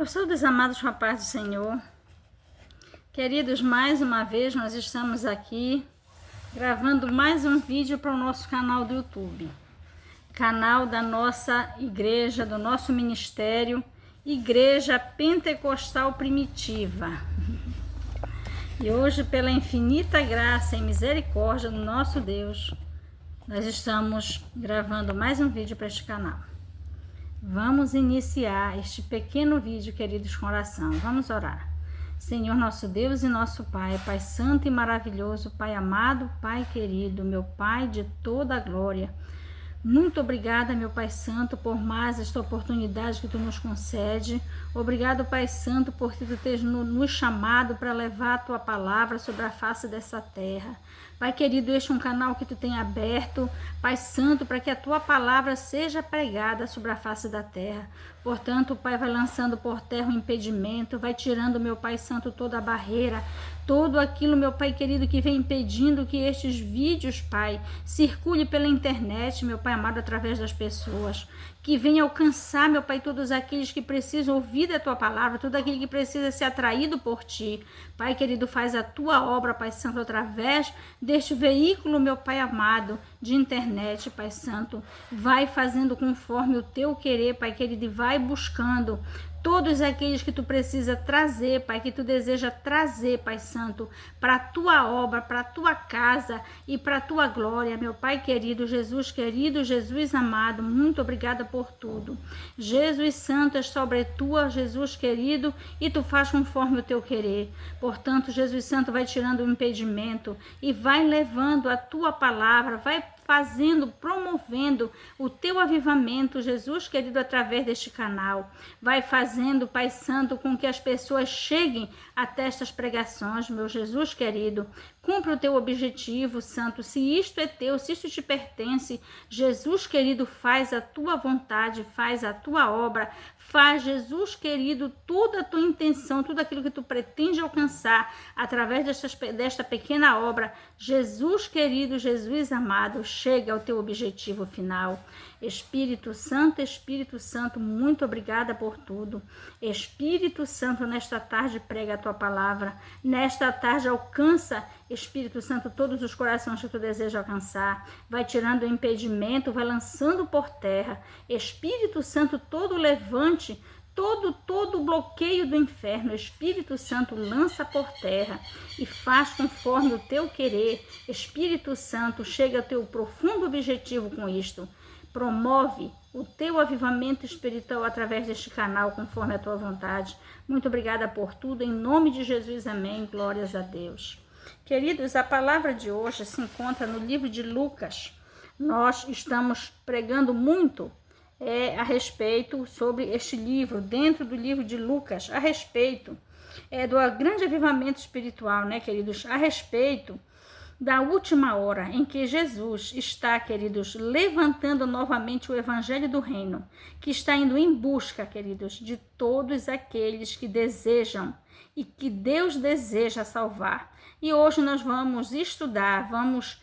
Eu sou dos amados com a paz do Senhor. Queridos, mais uma vez nós estamos aqui gravando mais um vídeo para o nosso canal do YouTube. Canal da nossa igreja, do nosso ministério, Igreja Pentecostal Primitiva. E hoje, pela infinita graça e misericórdia do nosso Deus, nós estamos gravando mais um vídeo para este canal. Vamos iniciar este pequeno vídeo, queridos, com oração. Vamos orar. Senhor nosso Deus e nosso Pai, Pai santo e maravilhoso, Pai amado, Pai querido, meu Pai de toda a glória. Muito obrigada, meu Pai Santo, por mais esta oportunidade que Tu nos concede. Obrigado, Pai Santo, por Tu teres nos chamado para levar a Tua palavra sobre a face dessa terra. Pai querido, este é um canal que Tu tem aberto, Pai Santo, para que a Tua palavra seja pregada sobre a face da terra. Portanto, o Pai vai lançando por terra o impedimento, vai tirando, meu Pai Santo, toda a barreira, tudo aquilo, meu Pai querido, que vem impedindo que estes vídeos, Pai, circule pela internet, meu Pai amado, através das pessoas. Que venha alcançar, meu Pai, todos aqueles que precisam ouvir da Tua palavra, todo aquele que precisa ser atraído por Ti. Pai querido, faz a Tua obra, Pai Santo, através deste veículo, meu Pai amado, de internet, Pai Santo. Vai fazendo conforme o Teu querer, Pai querido, e vai buscando todos aqueles que Tu precisa trazer, Pai, que Tu deseja trazer, Pai Santo, para a Tua obra, para a Tua casa e para a Tua glória, meu Pai querido, Jesus amado, muito obrigada por tudo. Jesus Santo, é sobre Tua, Jesus querido, e Tu faz conforme o Teu querer. Portanto, Jesus Santo, vai tirando o impedimento e vai levando a Tua palavra, vai fazendo, promovendo o Teu avivamento, Jesus querido, através deste canal. Vai fazendo, Pai Santo, com que as pessoas cheguem até estas pregações, meu Jesus querido. Cumpre o Teu objetivo, Santo. Se isto é Teu, se isto te pertence, Jesus querido, faz a Tua vontade, faz a Tua obra, faz, Jesus querido, toda a Tua intenção, tudo aquilo que Tu pretende alcançar através desta pequena obra. Jesus querido, Jesus amado, chega ao Teu objetivo final. Espírito Santo, muito obrigada por tudo. Espírito Santo, nesta tarde prega a Tua palavra. Nesta tarde alcança, Espírito Santo, todos os corações que Tu deseja alcançar. Vai tirando o impedimento, vai lançando por terra. Espírito Santo, todo levante, todo bloqueio do inferno, Espírito Santo, lança por terra e faz conforme o Teu querer. Espírito Santo, chega ao Teu profundo objetivo com isto. Promove o Teu avivamento espiritual através deste canal, conforme a Tua vontade. Muito obrigada por tudo, em nome de Jesus, amém, glórias a Deus. Queridos, a palavra de hoje se encontra no livro de Lucas. Nós estamos pregando muito a respeito sobre este livro, dentro do livro de Lucas, a respeito do grande avivamento espiritual, né, queridos? A respeito da última hora em que Jesus está, queridos, levantando novamente o evangelho do reino, que está indo em busca, queridos, de todos aqueles que desejam e que Deus deseja salvar. E hoje nós vamos estudar, vamos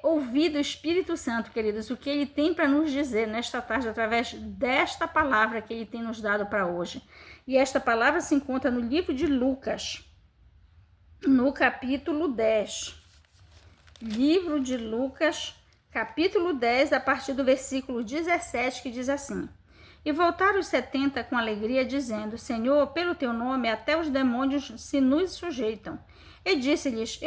ouvir do Espírito Santo, queridos, o que Ele tem para nos dizer nesta tarde, através desta palavra que Ele tem nos dado para hoje. E esta palavra se encontra no livro de Lucas, no capítulo 10. Livro de Lucas, capítulo 10, a partir do versículo 17, que diz assim: E voltaram os 70 com alegria, dizendo: Senhor, pelo Teu nome até os demônios se nos sujeitam. E disse-lhes: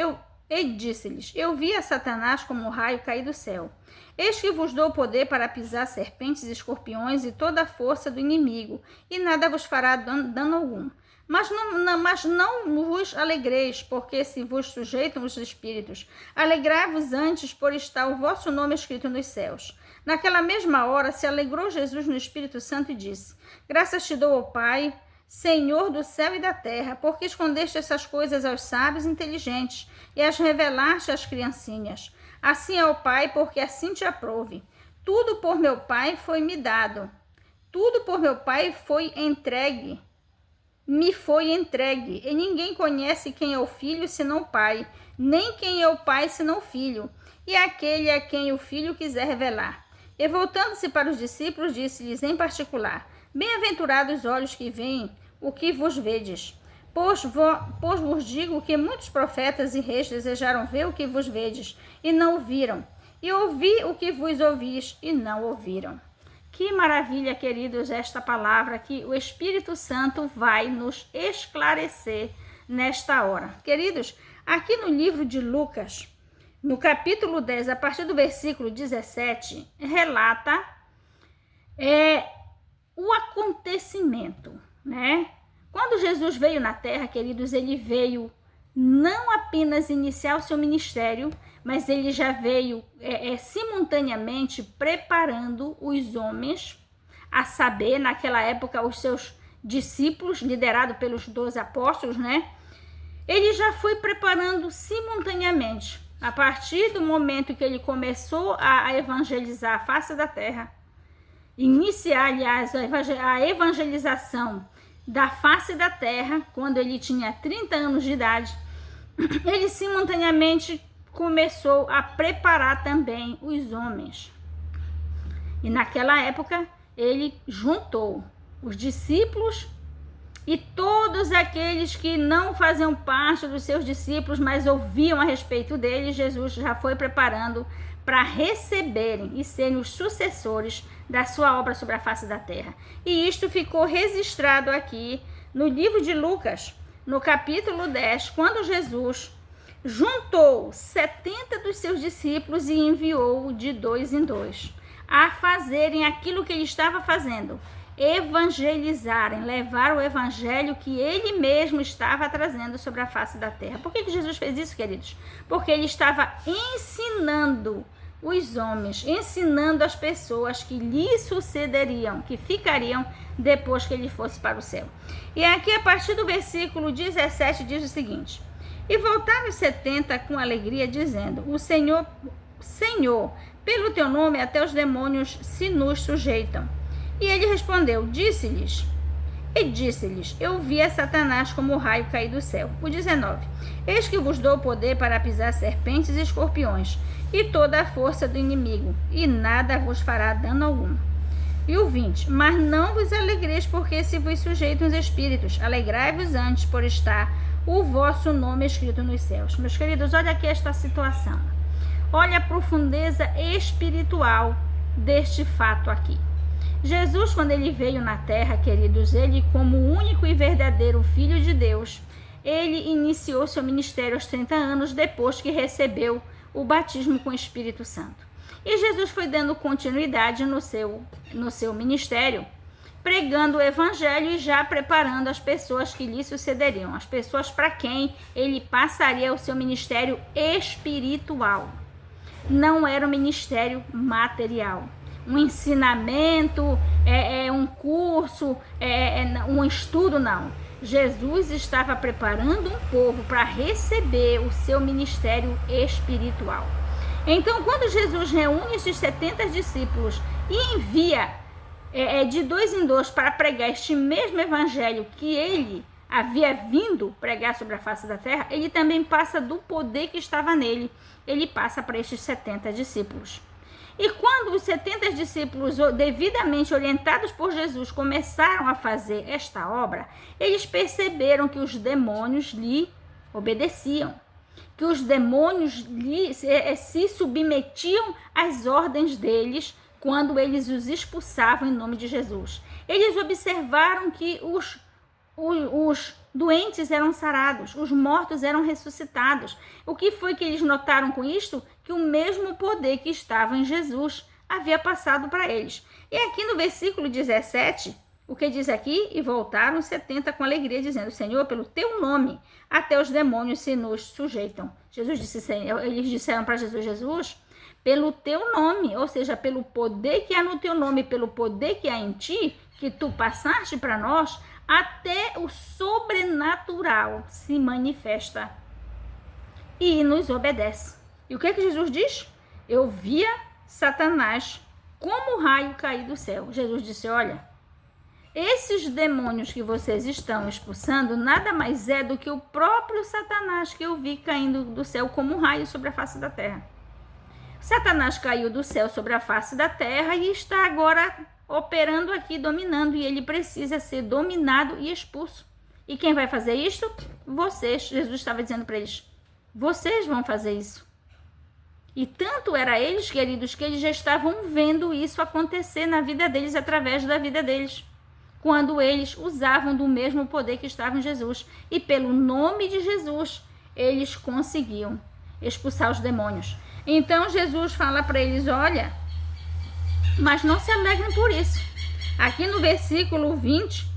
Eu vi a Satanás como um raio cair do céu. Eis que vos dou poder para pisar serpentes e escorpiões e toda a força do inimigo, e nada vos fará dano algum. Mas não vos alegreis, porque se vos sujeitam os espíritos. Alegrai-vos antes, por estar o vosso nome escrito nos céus. Naquela mesma hora se alegrou Jesus no Espírito Santo e disse: Graças te dou, ó Pai, Senhor do céu e da terra, porque escondeste essas coisas aos sábios e inteligentes e as revelaste às criancinhas. Assim é o Pai, porque assim te aprove. Tudo por meu Pai foi me dado. Tudo por meu Pai me foi entregue, e ninguém conhece quem é o Filho senão o Pai, nem quem é o Pai senão o Filho, e aquele a quem o Filho quiser revelar. E voltando-se para os discípulos, disse-lhes em particular: Bem-aventurados os olhos que veem o que vos vedes. Pois vos digo que muitos profetas e reis desejaram ver o que vos vedes, e não o viram, e ouvir o que vos ouvis, e não ouviram. Que maravilha, queridos, esta palavra que o Espírito Santo vai nos esclarecer nesta hora. Queridos, aqui no livro de Lucas, no capítulo 10, a partir do versículo 17, relata o acontecimento, né? Quando Jesus veio na terra, queridos, ele veio não apenas iniciar o seu ministério, mas ele já veio simultaneamente preparando os homens, a saber, naquela época, os seus discípulos, liderado pelos 12 apóstolos, né? Ele já foi preparando simultaneamente, a partir do momento que ele começou a evangelizar a face da terra, iniciar, aliás, a evangelização da face da terra, quando ele tinha 30 anos de idade, ele simultaneamente começou a preparar também os homens. E naquela época, ele juntou os discípulos e todos aqueles que não faziam parte dos seus discípulos, mas ouviam a respeito dele. Jesus já foi preparando para receberem e serem os sucessores da sua obra sobre a face da terra. E isto ficou registrado aqui no livro de Lucas, no capítulo 10, quando Jesus juntou 70 dos seus discípulos e enviou de 2 em 2 a fazerem aquilo que ele estava fazendo, evangelizarem, levar o evangelho que ele mesmo estava trazendo sobre a face da terra. Por que Jesus fez isso, queridos? Porque ele estava ensinando os homens, ensinando as pessoas que lhe sucederiam, que ficariam depois que ele fosse para o céu. E aqui, a partir do versículo 17, diz o seguinte: E voltaram os 70 com alegria, dizendo: O Senhor, pelo teu nome até os demônios se nos sujeitam. E ele respondeu, disse-lhes, eu vi a Satanás como o raio cair do céu. O 19, eis que vos dou poder para pisar serpentes e escorpiões, e toda a força do inimigo, e nada vos fará dano algum. E o 20, mas não vos alegreis porque se vos sujeitam os espíritos, alegrai-vos antes por estar o vosso nome escrito nos céus. Meus queridos, olha aqui esta situação. Olha a profundeza espiritual deste fato aqui. Jesus, quando ele veio na terra, queridos, ele como o único e verdadeiro Filho de Deus, ele iniciou seu ministério aos 30 anos depois que recebeu o batismo com o Espírito Santo. E Jesus foi dando continuidade no seu ministério, pregando o evangelho e já preparando as pessoas que lhe sucederiam, as pessoas para quem ele passaria o seu ministério espiritual. Não era um ministério material. Um ensinamento, um curso, um estudo, não. Jesus estava preparando um povo para receber o seu ministério espiritual. Então, quando Jesus reúne esses 70 discípulos e envia de 2 em 2 para pregar este mesmo evangelho que ele havia vindo pregar sobre a face da terra, ele também passa do poder que estava nele, ele passa para estes 70 discípulos. E quando os 70 discípulos, devidamente orientados por Jesus, começaram a fazer esta obra, eles perceberam que os demônios lhe obedeciam, que os demônios se submetiam às ordens deles quando eles os expulsavam em nome de Jesus. Eles observaram que os doentes eram sarados, os mortos eram ressuscitados. O que foi que eles notaram com isto? Que o mesmo poder que estava em Jesus havia passado para eles. E aqui no versículo 17, o que diz aqui? E voltaram 70 com alegria, dizendo, Senhor, pelo teu nome, até os demônios se nos sujeitam. Jesus disse, Senhor, eles disseram para Jesus, pelo teu nome, ou seja, pelo poder que há no teu nome, pelo poder que há em ti, que tu passaste para nós, até o sobrenatural se manifesta e nos obedece. E o que é que Jesus diz? Eu via Satanás como raio cair do céu. Jesus disse, olha, esses demônios que vocês estão expulsando nada mais é do que o próprio Satanás que eu vi caindo do céu como um raio sobre a face da terra. Satanás caiu do céu sobre a face da terra e está agora operando aqui, dominando, e ele precisa ser dominado e expulso. E quem vai fazer isto? Vocês. Jesus estava dizendo para eles, vocês vão fazer isso. E tanto era eles, queridos, que eles já estavam vendo isso acontecer na vida deles, através da vida deles, quando eles usavam do mesmo poder que estava em Jesus. E pelo nome de Jesus, eles conseguiam expulsar os demônios. Então Jesus fala para eles, olha, mas não se alegrem por isso. Aqui no versículo 20,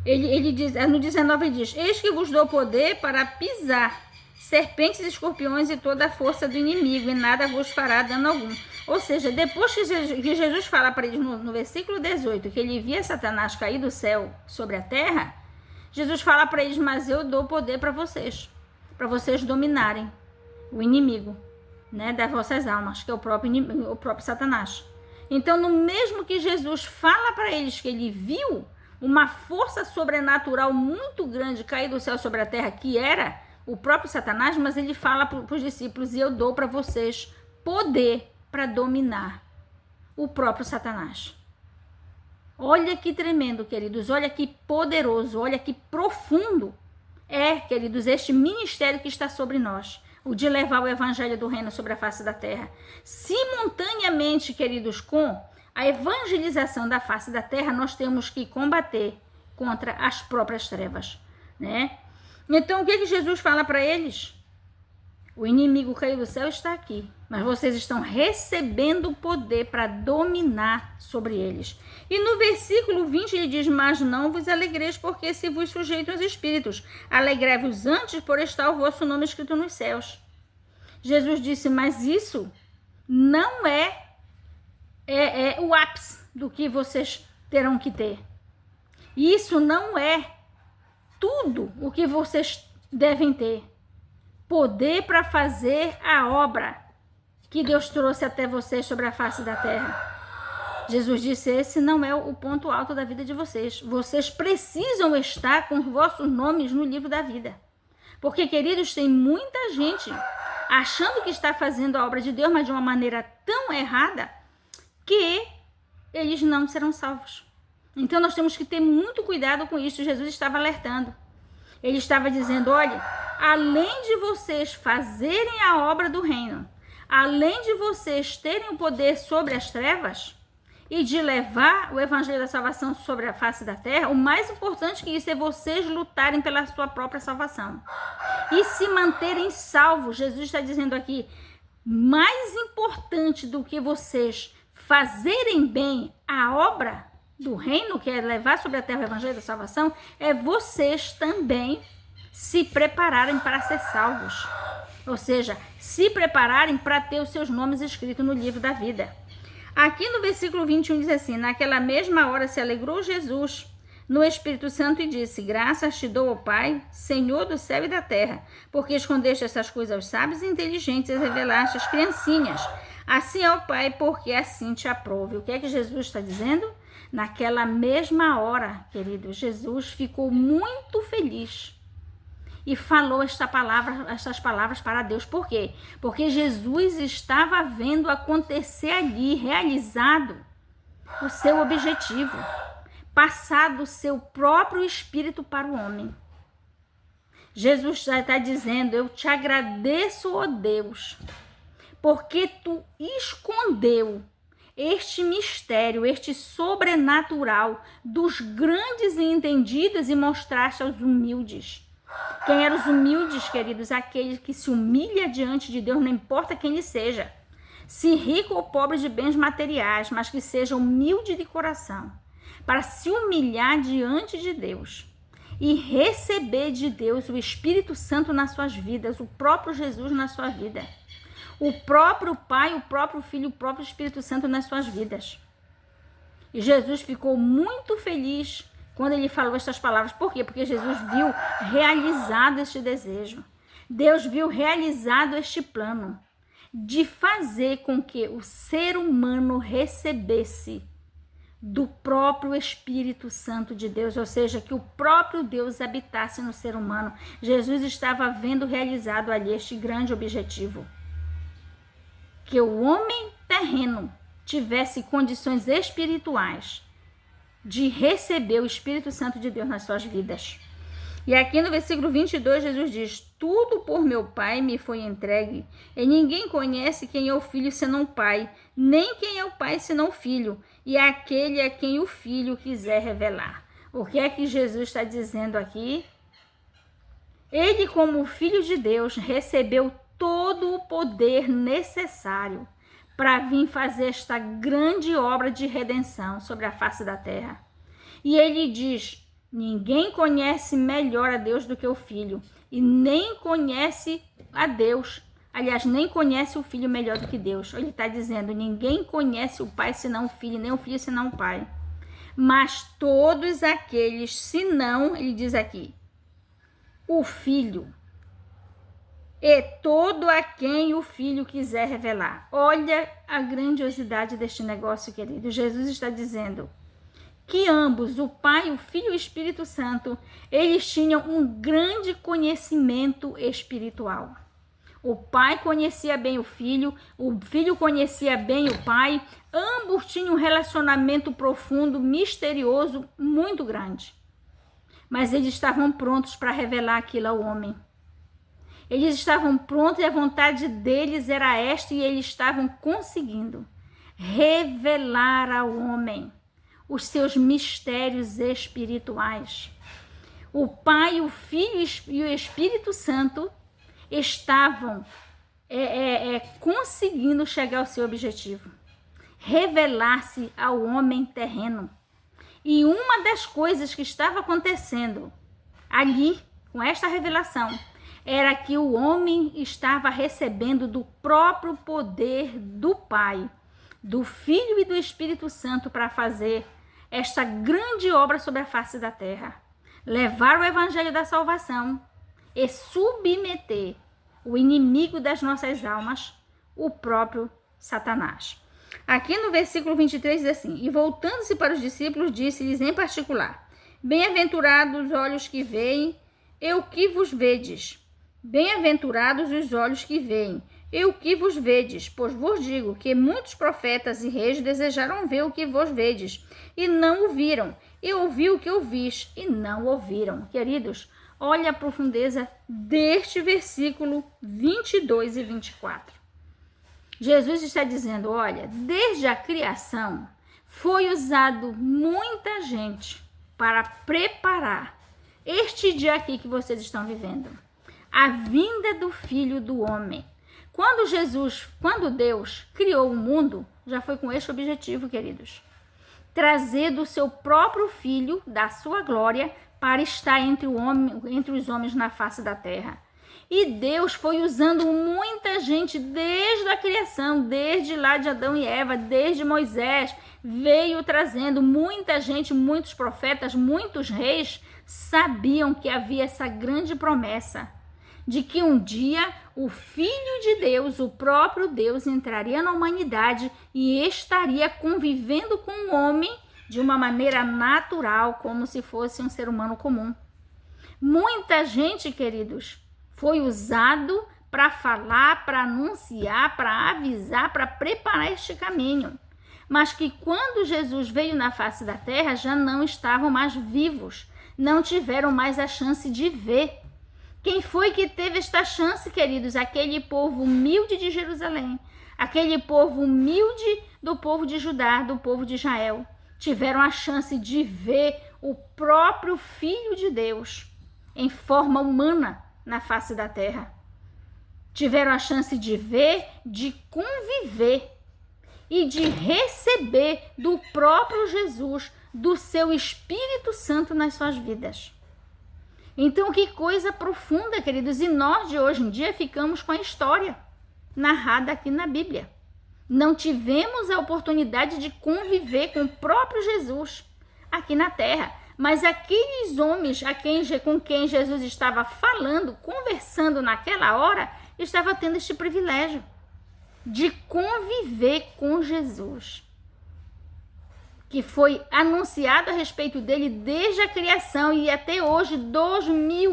ele diz, no 19 ele diz, eis que vos dou poder para pisar serpentes e escorpiões e toda a força do inimigo, e nada vos fará dano algum. Ou seja, depois que Jesus fala para eles no versículo 18, que ele via Satanás cair do céu sobre a terra, Jesus fala para eles, mas eu dou poder para vocês dominarem o inimigo, né, das vossas almas, que é o próprio Satanás. Então, no mesmo que Jesus fala para eles que ele viu uma força sobrenatural muito grande cair do céu sobre a terra, que era o próprio Satanás, mas ele fala para os discípulos, e eu dou para vocês poder para dominar o próprio Satanás. Olha que tremendo, queridos, olha que poderoso, olha que profundo é, queridos, este ministério que está sobre nós, o de levar o evangelho do reino sobre a face da terra. Simultaneamente, queridos, com a evangelização da face da terra, nós temos que combater contra as próprias trevas, né? Então, o que Jesus fala para eles? O inimigo caiu do céu está aqui, mas vocês estão recebendo o poder para dominar sobre eles. E no versículo 20 ele diz, mas não vos alegreis, porque se vos sujeitam os espíritos, alegrai-vos antes por estar o vosso nome escrito nos céus. Jesus disse, mas isso não é o ápice do que vocês terão que ter. Isso não é tudo o que vocês devem ter. Poder para fazer a obra que Deus trouxe até vocês sobre a face da terra. Jesus disse, esse não é o ponto alto da vida de vocês. Vocês precisam estar com os vossos nomes no livro da vida. Porque, queridos, tem muita gente achando que está fazendo a obra de Deus, mas de uma maneira tão errada, que eles não serão salvos. Então nós temos que ter muito cuidado com isso. Jesus estava alertando. Ele estava dizendo, olha, além de vocês fazerem a obra do reino, além de vocês terem o poder sobre as trevas e de levar o evangelho da salvação sobre a face da terra, o mais importante que isso é vocês lutarem pela sua própria salvação e se manterem salvos. Jesus está dizendo aqui, mais importante do que vocês fazerem bem a obra do reino, que é levar sobre a terra o evangelho da salvação, é vocês também se prepararem para ser salvos. Ou seja, se prepararem para ter os seus nomes escritos no livro da vida. Aqui no versículo 21 diz assim, naquela mesma hora se alegrou Jesus no Espírito Santo e disse, graças te dou, ó Pai, Senhor do céu e da terra, porque escondeste essas coisas aos sábios e inteligentes e revelaste às criancinhas. Assim é o Pai, porque assim te aprove. O que é que Jesus está dizendo? Naquela mesma hora, querido, Jesus ficou muito feliz e falou estas palavras para Deus. Por quê? Porque Jesus estava vendo acontecer ali, realizado o seu objetivo, passar do seu próprio espírito para o homem. Jesus já está dizendo, eu te agradeço, ó Deus, porque tu escondeu este mistério, este sobrenatural dos grandes e entendidos e mostraste aos humildes. Quem eram os humildes, queridos? Aquele que se humilha diante de Deus, não importa quem ele seja. Se rico ou pobre de bens materiais, mas que seja humilde de coração, para se humilhar diante de Deus e receber de Deus o Espírito Santo nas suas vidas, o próprio Jesus na sua vida. O próprio Pai, o próprio Filho, o próprio Espírito Santo nas suas vidas. E Jesus ficou muito feliz quando ele falou estas palavras. Por quê? Porque Jesus viu realizado este desejo. Deus viu realizado este plano de fazer com que o ser humano recebesse do próprio Espírito Santo de Deus, ou seja, que o próprio Deus habitasse no ser humano. Jesus estava vendo realizado ali este grande objetivo. que o homem terreno tivesse condições espirituais de receber o Espírito Santo de Deus nas suas vidas. E aqui no versículo 22, Jesus diz: tudo por meu Pai me foi entregue, e ninguém conhece quem é o Filho senão o Pai, nem quem é o Pai senão o Filho, e aquele a quem o Filho quiser revelar. O que é que Jesus está dizendo aqui? Ele, como Filho de Deus, recebeu todo o poder necessário para vir fazer esta grande obra de redenção sobre a face da terra. E ele diz: ninguém conhece melhor a Deus do que o Filho, e nem conhece a Deus. Aliás, nem conhece o Filho melhor do que Deus. Ele está dizendo: ninguém conhece o Pai senão o Filho, nem o Filho senão o Pai. Mas todos aqueles, senão, ele diz aqui, o Filho, e todo a quem o Filho quiser revelar. Olha a grandiosidade deste negócio, querido. Jesus está dizendo que ambos, o Pai, o Filho e o Espírito Santo, eles tinham um grande conhecimento espiritual. O Pai conhecia bem o Filho conhecia bem o Pai, ambos tinham um relacionamento profundo, misterioso, muito grande. Mas eles estavam prontos para revelar aquilo ao homem. Eles estavam prontos e a vontade deles era esta, e eles estavam conseguindo revelar ao homem os seus mistérios espirituais. O Pai, o Filho e o Espírito Santo estavam conseguindo chegar ao seu objetivo, revelar-se ao homem terreno. E uma das coisas que estava acontecendo ali, com esta revelação, era que o homem estava recebendo do próprio poder do Pai, do Filho e do Espírito Santo para fazer esta grande obra sobre a face da terra. Levar o evangelho da salvação e submeter o inimigo das nossas almas, o próprio Satanás. Aqui no versículo 23 diz assim: e voltando-se para os discípulos, disse-lhes em particular: bem-aventurados os olhos que veem e o que vos vedes. Bem-aventurados os olhos que veem e o que vos vedes, pois vos digo que muitos profetas e reis desejaram ver o que vos vedes, e não o viram, e ouvir o que ouvis, e não ouviram. Queridos, olha a profundeza deste versículo 22 e 24. Jesus está dizendo: olha, desde a criação foi usado muita gente para preparar este dia aqui que vocês estão vivendo, a vinda do Filho do Homem. Quando Deus criou o mundo, já foi com este objetivo, queridos: trazer do seu próprio Filho, da sua glória, para estar entre os homens na face da terra. E Deus foi usando muita gente desde a criação, desde lá de Adão e Eva, desde Moisés, veio trazendo muita gente, muitos profetas, muitos reis sabiam que havia essa grande promessa de que um dia o Filho de Deus, o próprio Deus, entraria na humanidade e estaria convivendo com o homem de uma maneira natural, como se fosse um ser humano comum. Muita gente, queridos, foi usado para falar, para anunciar, para avisar, para preparar este caminho. Mas que quando Jesus veio na face da terra, já não estavam mais vivos, não tiveram mais a chance de ver. Quem foi que teve esta chance, queridos? Aquele povo humilde de Jerusalém, aquele povo humilde do povo de Judá, do povo de Israel, tiveram a chance de ver o próprio Filho de Deus em forma humana na face da terra. Tiveram a chance de ver, de conviver e de receber do próprio Jesus, do seu Espírito Santo nas suas vidas. Então, que coisa profunda, queridos. E nós de hoje em dia ficamos com a história narrada aqui na Bíblia. Não tivemos a oportunidade de conviver com o próprio Jesus aqui na terra. Mas aqueles homens com quem Jesus estava falando, conversando naquela hora, estava tendo este privilégio de conviver com Jesus, que foi anunciado a respeito dele desde a criação, e até hoje,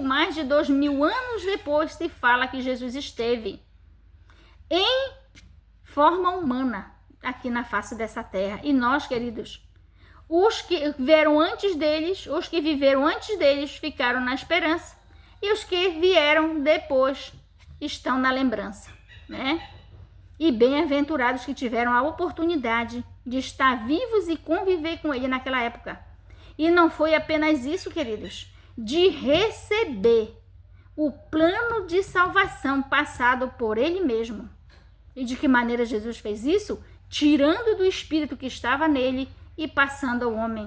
mais de 2000 anos depois, se fala que Jesus esteve forma humana aqui na face dessa terra. E nós, queridos, os que vieram antes deles, os que viveram antes deles ficaram na esperança, e os que vieram depois estão na lembrança, né? E bem-aventurados que tiveram a oportunidade de estar vivos e conviver com ele naquela época. E não foi apenas isso, queridos, de receber o plano de salvação passado por ele mesmo. E de que maneira Jesus fez isso? Tirando do espírito que estava nele e passando ao homem.